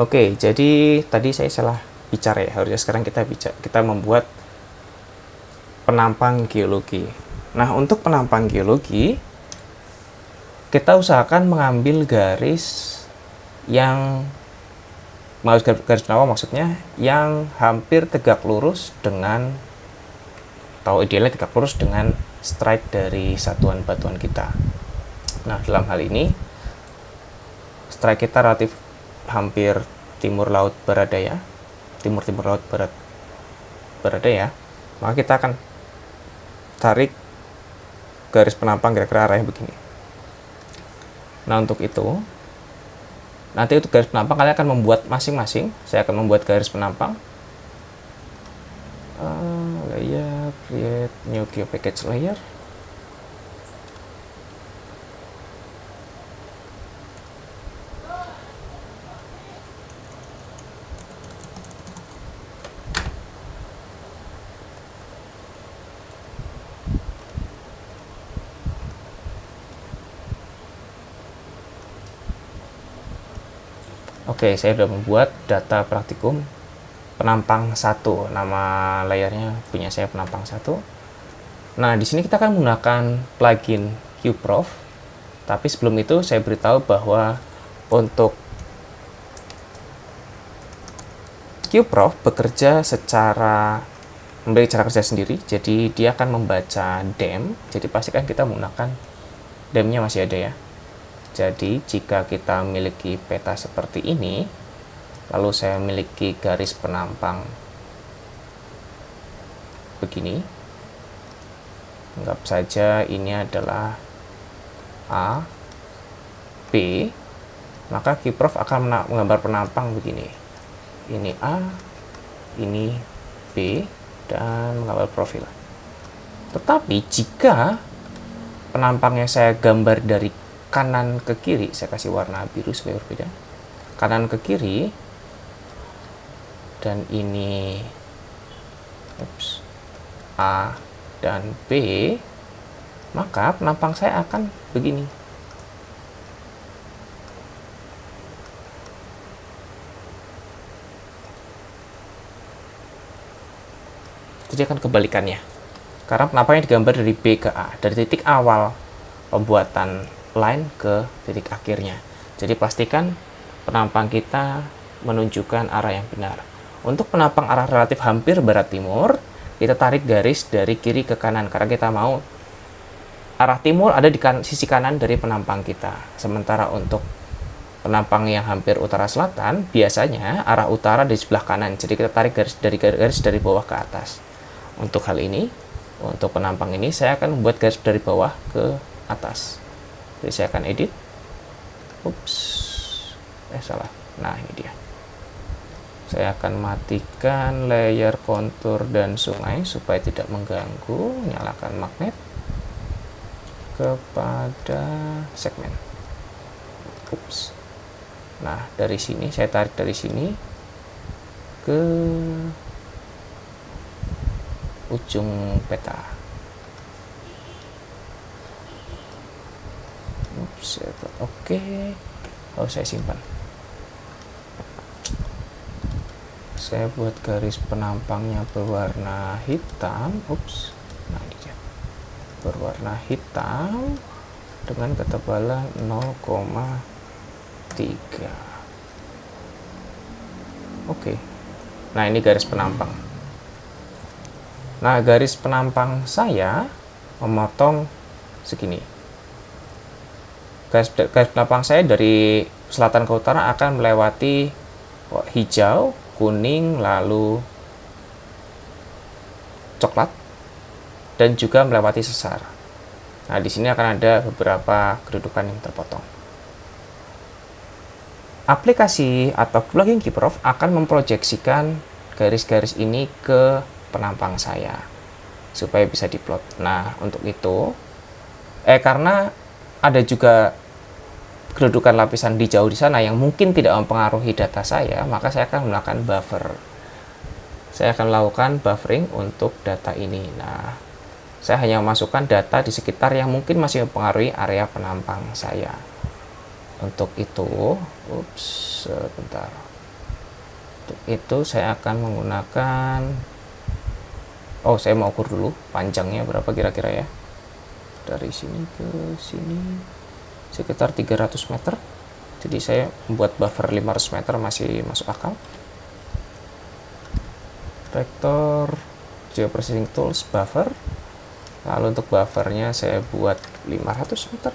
Oke, jadi tadi saya salah bicara ya. Harusnya sekarang kita membuat penampang geologi. Nah, untuk penampang geologi, kita usahakan mengambil garis yang garis penampang maksudnya yang hampir tegak lurus dengan, atau idealnya tegak lurus dengan strike dari satuan batuan kita. Nah, dalam hal ini strike kita relatif hampir timur laut barat timur laut barat ya. Maka kita akan tarik garis penampang kira-kira arahnya begini. Nah, untuk itu nanti untuk garis penampang kalian akan membuat masing-masing. Saya akan membuat garis penampang, layer, create new geopackage layer. Oke, saya sudah membuat data praktikum penampang 1. Nama layarnya punya saya penampang 1. Nah, di sini kita akan menggunakan plugin QProf. Tapi sebelum itu saya beritahu bahwa untuk QProf bekerja memiliki cara kerja sendiri. Jadi dia akan membaca DEM. Jadi pastikan kita menggunakan DEM-nya masih ada ya. Jadi jika kita memiliki peta seperti ini, lalu saya memiliki garis penampang begini, anggap saja ini adalah A, B, maka QProf akan menggambar penampang begini. Ini A, ini B, dan menggambar profil. Tetapi jika penampangnya saya gambar dari kanan ke kiri, saya kasih warna biru supaya berbeda, kanan ke kiri, dan ini A dan B, maka penampang saya akan begini. Jadi akan kebalikannya, karena penampangnya digambar dari B ke A, dari titik awal pembuatan line ke titik akhirnya. Jadi pastikan penampang kita menunjukkan arah yang benar. Untuk penampang arah relatif hampir barat timur, kita tarik garis dari kiri ke kanan karena kita mau arah timur ada di sisi kanan dari penampang kita. Sementara untuk penampang yang hampir utara selatan, biasanya arah utara di sebelah kanan. Jadi kita tarik garis dari bawah ke atas. Untuk hal ini, untuk penampang ini saya akan membuat garis dari bawah ke atas. Jadi saya akan edit. Salah. Nah, ini dia. Saya akan matikan layer kontur dan sungai supaya tidak mengganggu. Nyalakan magnet kepada segmen. Nah, dari sini saya tarik dari sini ke ujung peta. Oke, harus saya simpan. Saya buat garis penampangnya berwarna hitam. Nah ini dia, berwarna hitam dengan ketebalan 0,3. Oke. Nah, ini garis penampang. Nah, garis penampang saya memotong segini. Garis penampang saya dari selatan ke utara akan melewati hijau, kuning, lalu coklat, dan juga melewati sesar. Nah, di sini akan ada beberapa kedudukan yang terpotong. Aplikasi atau plugin QProf akan memproyeksikan garis-garis ini ke penampang saya supaya bisa diplot. Nah, untuk itu karena ada juga kedudukan lapisan di jauh di sana yang mungkin tidak mempengaruhi data saya, maka saya akan melakukan buffer. Saya akan melakukan buffering untuk data ini. Nah, saya hanya memasukkan data di sekitar yang mungkin masih mempengaruhi area penampang saya. Untuk itu, sebentar. itu saya akan menggunakan, saya mau ukur dulu panjangnya berapa kira-kira ya. Dari sini ke sini sekitar 300 meter. Jadi saya membuat buffer 500 meter masih masuk akal. Vector Geoprocessing Tools buffer. Lalu untuk buffernya saya buat 500 meter.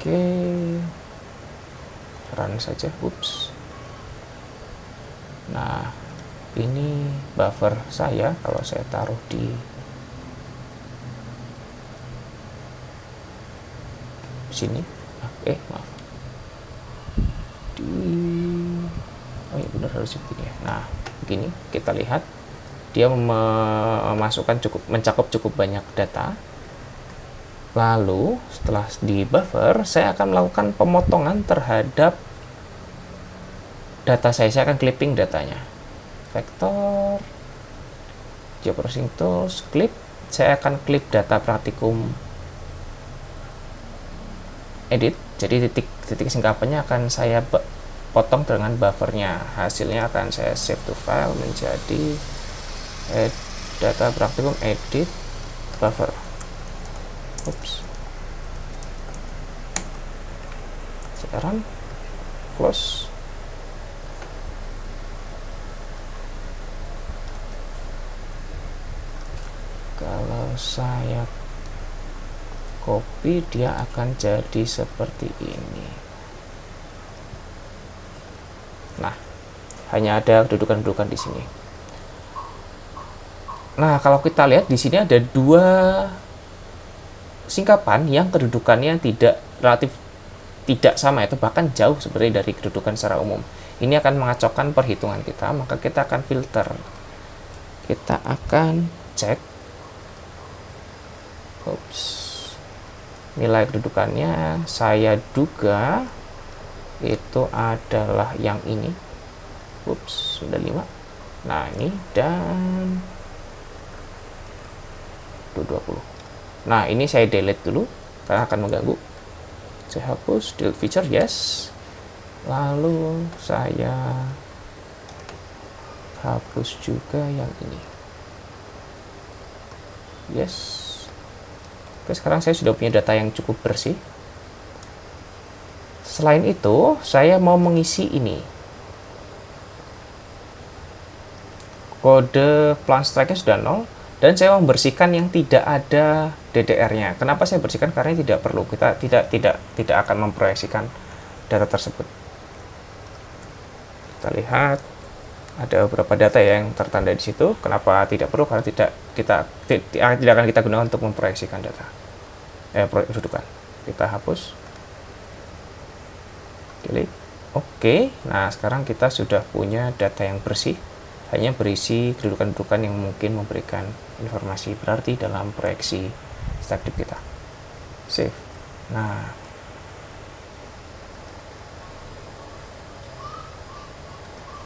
Oke, run saja. Ups. Nah, ini buffer saya. Kalau saya taruh di sini, maaf, oh ya benar, harus begini ya. Nah, begini kita lihat dia mencakup cukup banyak data. Lalu setelah di buffer, saya akan melakukan pemotongan terhadap data saya akan clipping datanya. Vector Geoprocessing Tools, clip. Saya akan clip data praktikum edit. Jadi titik singkapannya akan saya potong dengan buffernya. Hasilnya akan saya save to file menjadi data praktikum edit buffer. Oops. Sekarang close. Kalau saya copy, dia akan jadi seperti ini. Nah, hanya ada kedudukan-kedudukan di sini. Nah, kalau kita lihat di sini ada dua singkapan yang kedudukannya relatif tidak sama, itu bahkan jauh sebenarnya dari kedudukan secara umum. Ini akan mengacaukan perhitungan kita, maka kita akan filter. Kita akan cek nilai kedudukannya. Saya duga itu adalah yang ini. Sudah 5. Nah, ini dan 20. Nah, ini saya delete dulu karena akan mengganggu. Saya hapus, delete feature, yes. Lalu saya hapus juga yang ini, yes. Oke, sekarang saya sudah punya data yang cukup bersih. Selain itu, saya mau mengisi ini. Kode plan strike-nya sudah 0. Dan saya membersihkan yang tidak ada DDR-nya. Kenapa saya bersihkan? Karena tidak perlu. Kita tidak akan memproyeksikan data tersebut. Kita lihat ada beberapa data yang tertanda di situ. Kenapa tidak perlu? Karena tidak akan kita gunakan untuk memproyeksikan data. Kedudukan. Kita hapus. Delete. Oke. Nah, sekarang kita sudah punya data yang bersih. Hanya berisi kedudukan-kedudukan yang mungkin memberikan informasi berarti dalam proyeksi stack kita. Save. Nah,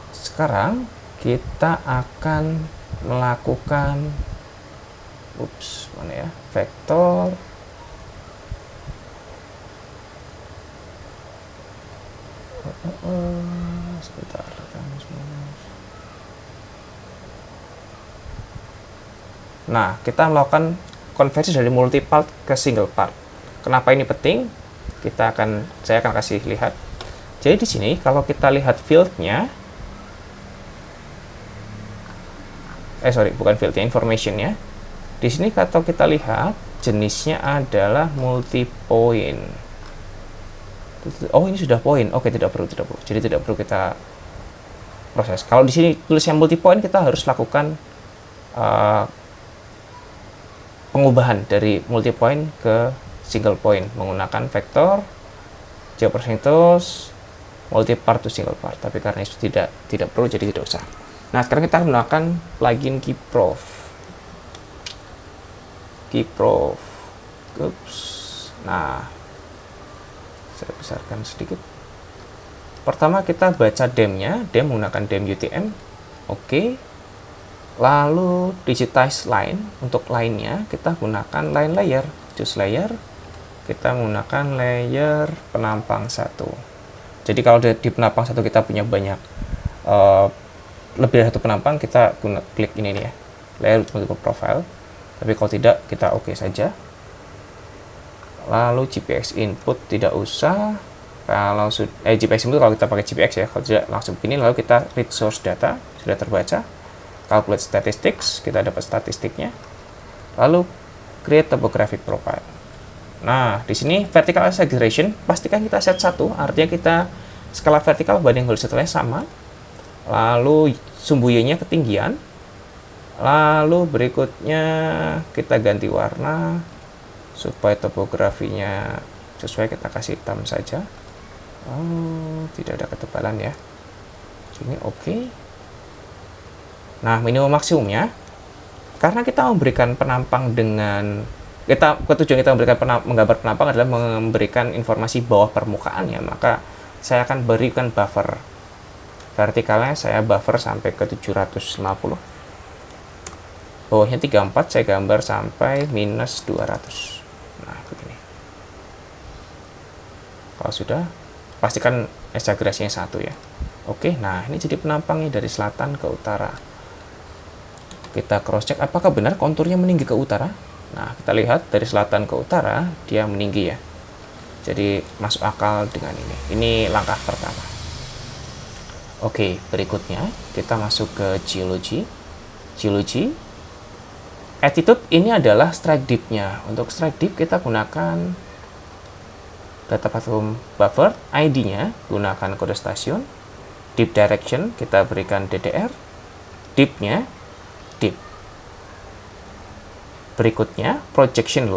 sekarang kita akan melakukan mana ya? Vektor sebentar. Nah, kita melakukan konversi dari multi part ke single part. Kenapa ini penting? Saya akan kasih lihat. Jadi di sini kalau kita lihat field-nya, bukan field-nya, information-nya. Di sini kalau kita lihat jenisnya adalah multi point. Oh, ini sudah point. Oke, tidak perlu. Jadi tidak perlu kita proses. Kalau di sini tulisnya multi point, kita harus lakukan pengubahan dari multi point ke single point menggunakan vektor Geoprocessing Tools multi part to single part. Tapi karena itu tidak perlu, jadi tidak usah. Nah, sekarang kita akan menggunakan plugin Keyprof. Nah, saya besarkan sedikit. Pertama kita baca dem-nya. Dem menggunakan dem UTM. Oke. Lalu digitize line, untuk line-nya kita gunakan line layer, choose layer, kita menggunakan layer penampang 1. Jadi kalau di penampang 1 kita punya banyak lebih dari satu penampang, kita klik ini nih ya, layer multiple profile. Tapi kalau tidak, kita oke saja. Lalu GPX input tidak usah. Kalau GPX input kalau kita pakai GPX ya, kalau tidak langsung begini. Lalu kita read source data, sudah terbaca. Calculate statistics, kita dapat statistiknya. Lalu create topographic profile. Nah, di sini vertical exaggeration pastikan kita set 1, artinya kita skala vertikal banding horizontalnya sama. Lalu sumbu Y-nya ketinggian. Lalu berikutnya kita ganti warna supaya topografinya sesuai, kita kasih hitam saja. Oh, tidak ada ketebalan ya. Ini oke. Nah, minimum maksimumnya, karena kita memberikan penampang dengan tujuan kita memberikan menggambar penampang adalah memberikan informasi bawah permukaan ya, maka saya akan berikan buffer vertikalnya, saya buffer sampai ke 750, bawahnya 34, saya gambar sampai minus 200. Nah, begini. Kalau sudah, pastikan exaggerasinya 1 ya. Oke, nah ini jadi penampangnya dari selatan ke utara. Kita cross check apakah benar konturnya meninggi ke utara. Nah, kita lihat dari selatan ke utara dia meninggi ya. Jadi masuk akal dengan ini. Ini langkah pertama. Oke, berikutnya kita masuk ke geology. Geology. Attitude ini adalah strike depth-nya. Untuk strike depth kita gunakan data platform buffer, ID-nya gunakan kode stasiun. Deep direction kita berikan DDR. Depth-nya deep. Berikutnya projection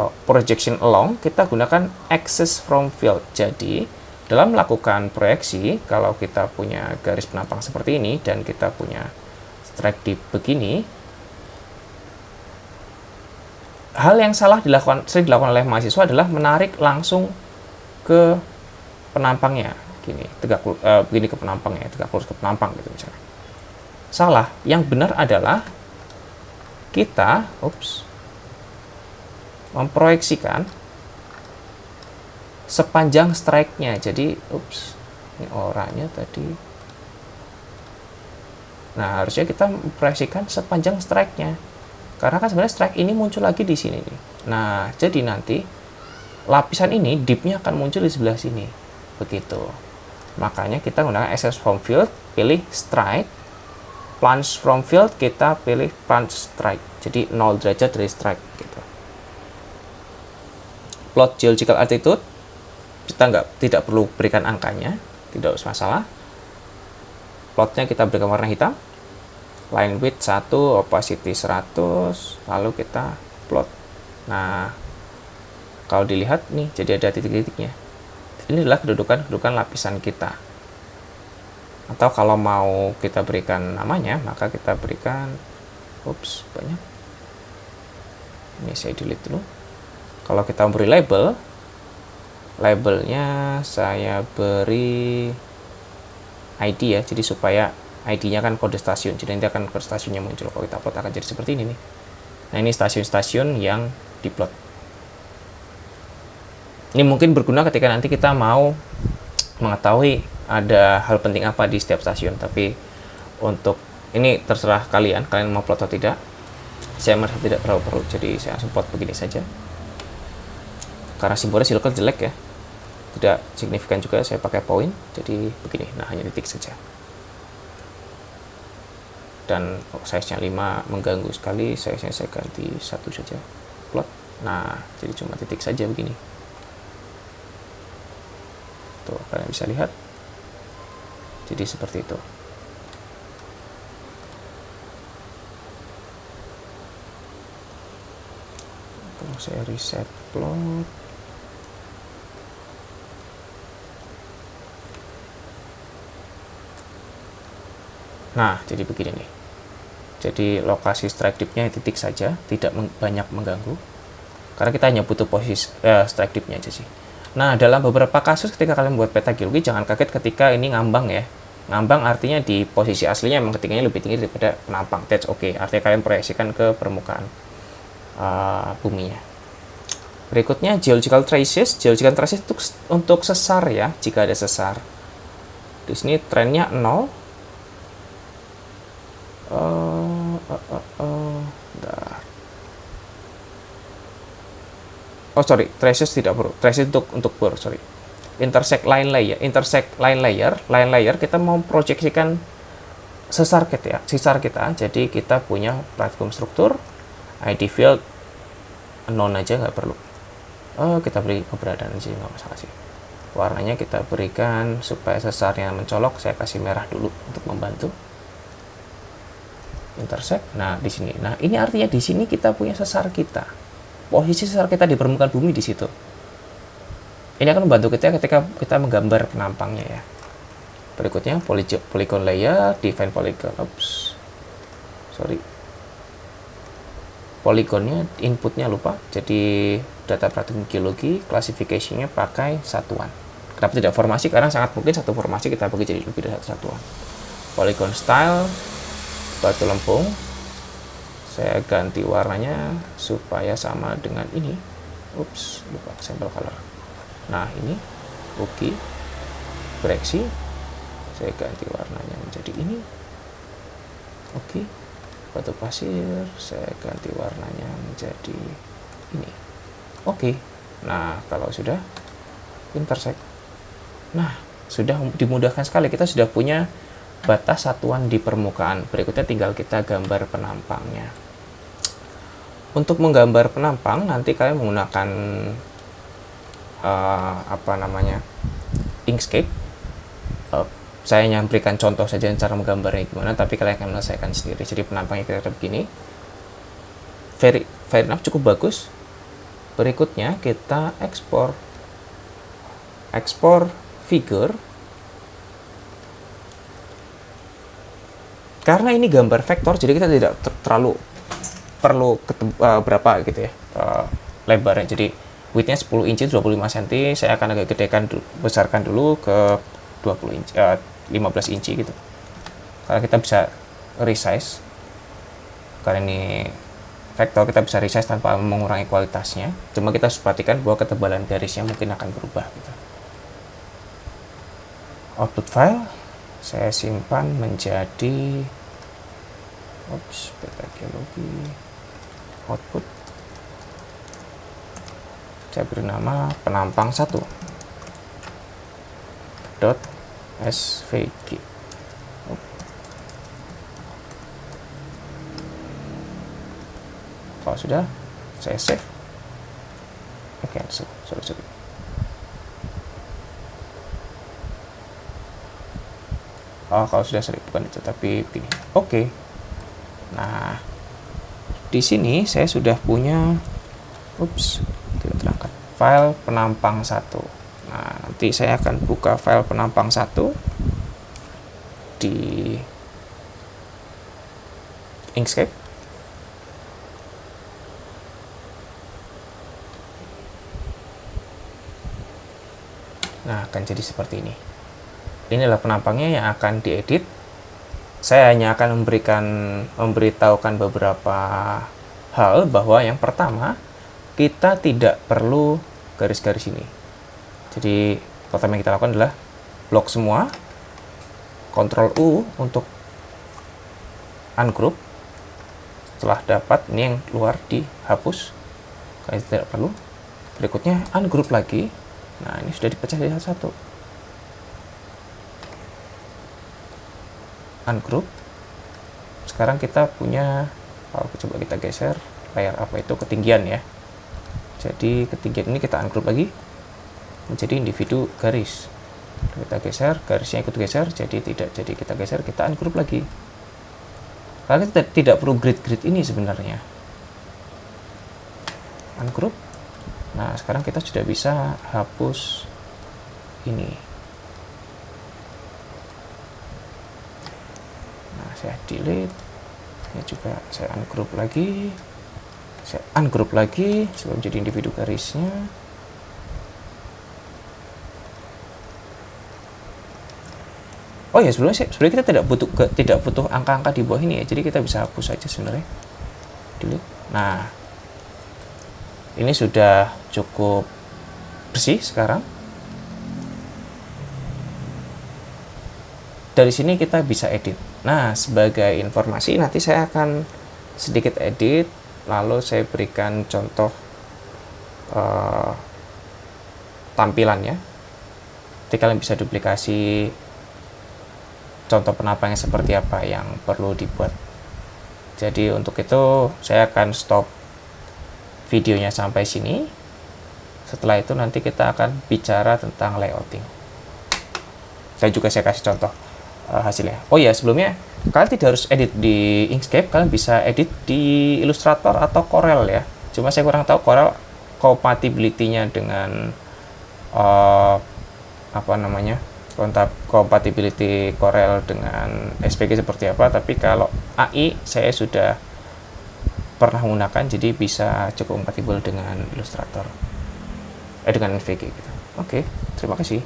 along kita gunakan access from field. Jadi dalam melakukan proyeksi, kalau kita punya garis penampang seperti ini dan kita punya strike deep begini, hal yang sering dilakukan oleh mahasiswa adalah menarik langsung ke penampangnya, gini begini ke penampangnya, tegak lurus ke penampang gitu misalnya. Salah. Yang benar adalah kita memproyeksikan sepanjang strike-nya. Jadi ini orangnya tadi. Nah, harusnya kita memproyeksikan sepanjang strike-nya. Karena kan sebenarnya strike ini muncul lagi di sini nih. Nah, jadi nanti lapisan ini deep-nya akan muncul di sebelah sini. Begitu. Makanya kita gunakan access from field, pilih strike. Plunge from field kita pilih plunge strike. Jadi 0 derajat dari strike gitu. Plot geological altitude, kita tidak perlu berikan angkanya, tidak usah masalah. Plotnya kita berikan warna hitam, line width 1, opacity 100, lalu kita plot. Nah, kalau dilihat nih, jadi ada titik-titiknya. Ini adalah kedudukan lapisan kita. Atau kalau mau kita berikan namanya, maka kita berikan, banyak. Ini saya delete dulu. Kalau kita beri labelnya saya beri ID ya, jadi supaya ID-nya kan kode stasiun, jadi nanti akan kode stasiunnya muncul. Kalau kita plot akan jadi seperti ini nih. Nah, ini stasiun-stasiun yang diplot. Ini mungkin berguna ketika nanti kita mau mengetahui ada hal penting apa di setiap stasiun, tapi untuk ini terserah kalian mau plot atau tidak. Saya merasa tidak terlalu perlu, jadi saya langsung plot begini saja. Karena simbolnya silikon jelek ya, tidak signifikan juga, saya pakai point, jadi begini. Nah, hanya titik saja. Dan size-nya 5 mengganggu sekali, size-nya saya ganti 1 saja. Plot. Nah, jadi cuma titik saja begini. Tuh, kalian bisa lihat. Jadi seperti itu. Kalau saya reset plot. Nah, jadi begini nih. Jadi lokasi strike dip-nya titik saja, tidak banyak mengganggu. Karena kita hanya butuh posisi strike dip-nya aja sih. Nah, dalam beberapa kasus ketika kalian membuat peta geologi, jangan kaget ketika ini ngambang ya. Ngambang artinya di posisi aslinya memang ketinggiannya lebih tinggi daripada penampang. That's okay. Artinya kalian proyeksikan ke permukaan buminya. Berikutnya geological traces. Geological traces untuk sesar ya, jika ada sesar. Di sini trennya 0. Oh sorry, traces tidak perlu. Traces untuk bor, sorry. Intersect line layer kita mau proyeksikan sesar kita. Jadi kita punya platform struktur, ID field non aja nggak perlu. Kita beri keberadaan sih, nggak masalah sih. Warnanya kita berikan supaya sesarnya mencolok. Saya kasih merah dulu untuk membantu. Intersect. Nah di sini. Nah ini artinya di sini kita punya sesar kita. Posisi sesar kita di permukaan bumi di situ. Ini akan membantu kita ketika kita menggambar penampangnya ya. Berikutnya polygon layer, define polygon. Polygonnya inputnya lupa. Jadi data praktik geologi, klasifikasinya pakai satuan. Kenapa tidak formasi? Karena sangat mungkin satu formasi kita bagi jadi lebih dari satu satuan. Polygon style, batu lempung. Saya ganti warnanya supaya sama dengan ini. Lupa sampel color. Nah ini oke, koreksi, saya ganti warnanya menjadi ini. Oke, batu pasir saya ganti warnanya menjadi ini. Oke, nah kalau sudah intersect, nah sudah dimudahkan sekali, kita sudah punya batas satuan di permukaan. Berikutnya tinggal kita gambar penampangnya. Untuk menggambar penampang nanti kalian menggunakan Inkscape. Saya nyampaikan contoh saja cara menggambarnya gimana, tapi kalian akan menyelesaikan sendiri. Jadi penampangnya kira-kira begini. Very enough, cukup bagus. Berikutnya kita ekspor figure. Karena ini gambar vektor, jadi kita tidak terlalu perlu berapa gitu ya lebarnya. Jadi widthnya 10 inci 25 cm, saya akan agak besarkan dulu ke 20 inci, 15 inci gitu. Karena kita bisa resize, karena ini vektor kita bisa resize tanpa mengurangi kualitasnya. Cuma kita harus perhatikan bahwa ketebalan garisnya mungkin akan berubah gitu. Output file saya simpan menjadi peta geologi output. Saya beri nama penampang 1 .svg. Kalau sudah, saya save. Cancel. Sorry. Kalau sudah bukan itu, tapi begini. Oke. Nah, di sini saya sudah punya tidak terangkat file penampang 1. Nah, nanti saya akan buka file penampang 1 di Inkscape. Nah, akan jadi seperti ini. Ini adalah penampangnya yang akan diedit. Saya hanya akan memberitahukan beberapa hal, bahwa yang pertama, kita tidak perlu garis-garis ini. Jadi pertama yang kita lakukan adalah blok semua, Ctrl U untuk ungroup. Setelah dapat, ini yang keluar dihapus, karena tidak perlu. Berikutnya ungroup lagi. Nah, ini sudah dipecah jadi satu. Ungroup. Sekarang kita punya, kalau coba kita geser layar apa itu ketinggian ya. Jadi ketinggian ini kita ungroup lagi menjadi individu garis. Kita geser, garisnya ikut geser, jadi tidak jadi kita geser, kita ungroup lagi. Karena kita tidak perlu grid ini sebenarnya. Ungroup. Nah, sekarang kita sudah bisa hapus ini. Nah, saya delete. Ini juga saya ungroup lagi. Saya ungroup lagi sebelum jadi individu garisnya. Oh ya, sebenarnya kita tidak butuh angka-angka di bawah ini ya, jadi kita bisa hapus saja sebenarnya, delete. Nah, ini sudah cukup bersih sekarang. Dari sini kita bisa edit. Nah, sebagai informasi nanti saya akan sedikit edit, lalu saya berikan contoh tampilannya. Jadi kalian bisa duplikasi contoh penampangnya seperti apa yang perlu dibuat. Jadi untuk itu saya akan stop videonya sampai sini. Setelah itu nanti kita akan bicara tentang layouting. Dan juga saya kasih contoh hasilnya. Oh ya, sebelumnya kalian tidak harus edit di Inkscape, kalian bisa edit di Illustrator atau Corel ya. Cuma saya kurang tahu Corel compatibility-nya dengan compatibility Corel dengan SVG seperti apa, tapi kalau AI saya sudah pernah menggunakan, jadi bisa cukup kompatibel dengan Illustrator dengan SVG gitu. Oke, terima kasih.